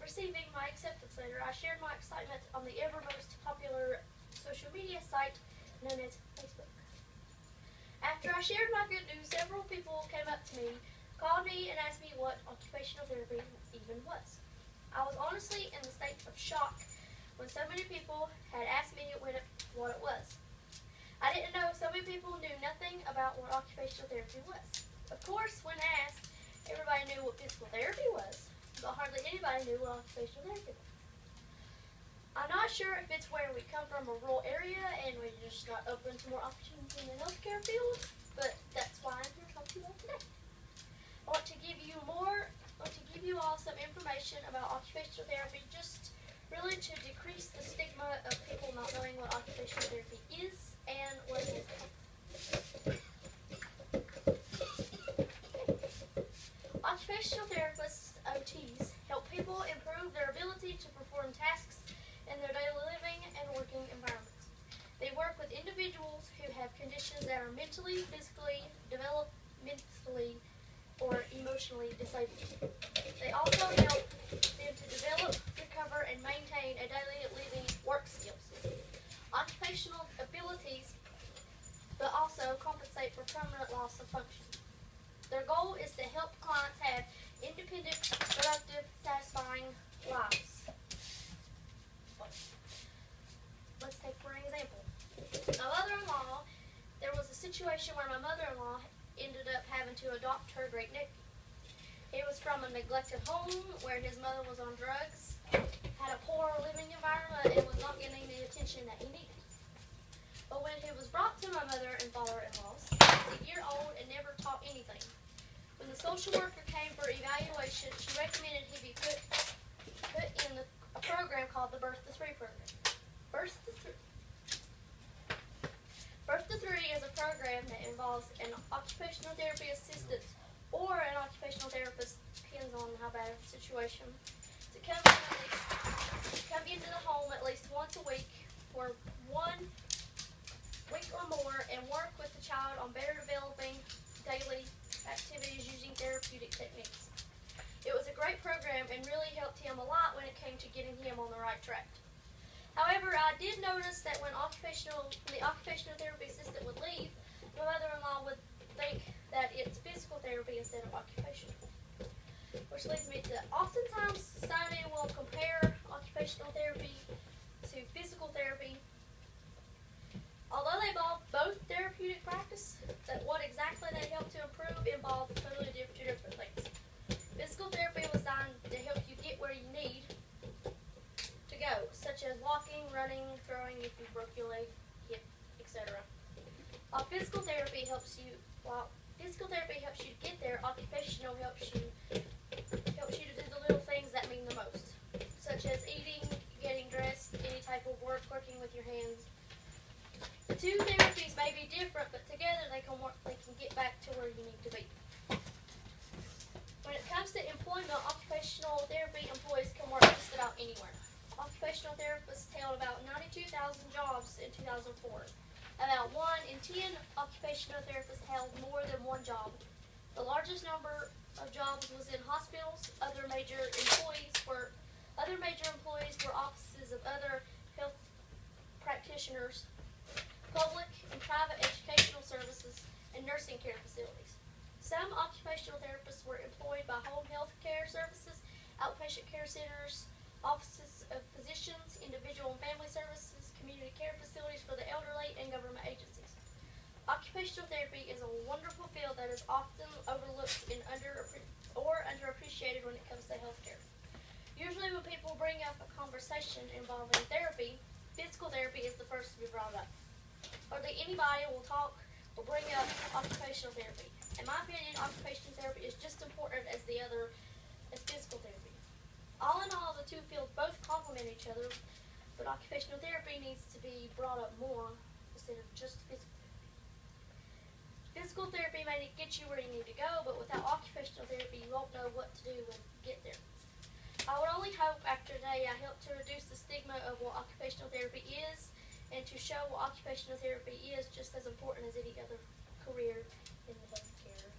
receiving my acceptance letter, I shared my excitement on the ever most popular social media site known as Facebook. After I shared my good news, several people came up to me, called me, and asked me what occupational therapy even was. I was honestly in the state of shock when so many people had asked me what it was. I didn't know so many people knew nothing about what occupational therapy was. Of course, when asked, everybody knew what physical therapy was, but hardly anybody knew what occupational therapy was. I'm not sure if it's where we come from, a rural area, and we're just not open to more opportunities in the healthcare field, but that's why I'm here to talk to you about today. I want to give you all some information about occupational therapy, just really to decrease the stigma of people not knowing what occupational therapy is and what it is. Occupational therapists, OTs, help people improve their ability to perform tasks in their daily living and working environments. They work with individuals who have conditions that are mentally, physically, developmentally, or emotionally disabled. They also help them to develop, recover, and maintain a daily living work skills, occupational abilities, but also compensate for permanent loss of function. Their goal is to help clients have independent, productive, satisfying lives. Let's take for an example. My mother-in-law, there was a situation where my mother-in-law ended up having to adopt her great nephew. He was from a neglected home where his mother was on drugs, had a poor living environment, and was not getting the attention that he needed. But when he was brought to my mother and father-in-laws, he was a year old and never taught anything. When the social worker came for evaluation, she recommended he be put in a program called the Birth to 3 program. Birth to 3 is a program that involves an occupational therapy assistant or an occupational therapist, depends on how bad of a situation, to come into the home at least once a week for 1 week or more and work with the child on better developing daily activities using therapeutic techniques. It was a great program and really helped him a lot when it came to getting him on the right track. However, I did notice that when the occupational therapy assistant would leave, my mother-in-law would think that it's physical therapy instead of occupational. Which leads me to, oftentimes society will compare occupational therapy to physical therapy. Although they involve both therapeutic practice, that what exactly they help to improve involve totally two different things. Physical therapy was designed to help you get where you need to go, such as walking, running, throwing if you broke your leg, hip, etc. While physical therapy helps you to get there, occupational helps you to do the little things that mean the most, such as eating, getting dressed, any type of work, working with your hands. The two therapies may be different, but together they can get back to where you need to be. When it comes to employment, occupational therapy employees can work just about anywhere. Occupational therapists held about 92,000 jobs in 2004. About 1 in 10 occupational therapists held more than one job. The largest number of jobs was in hospitals. Other major employees were offices of other health practitioners, public and private educational services, and nursing care facilities. Some occupational therapists were employed by home health care services, outpatient care centers, offices of physicians, individual and family services, community care facilities for the elderly, and government agencies. Occupational therapy is a wonderful field that is often overlooked and underappreciated when it comes to healthcare. Usually when people bring up a conversation involving therapy, physical therapy is the first to be brought up. Hardly anybody will bring up occupational therapy. In my opinion, occupational therapy is just as important as physical therapy. All in all, the two fields both complement each other, but occupational therapy needs to be brought up more instead of just physical therapy. Physical therapy may get you where you need to go, but without occupational therapy, you won't know what to do when you get there. I would only hope after today I helped to reduce the stigma of what occupational therapy is and to show what occupational therapy is just as important as any other career in the healthcare.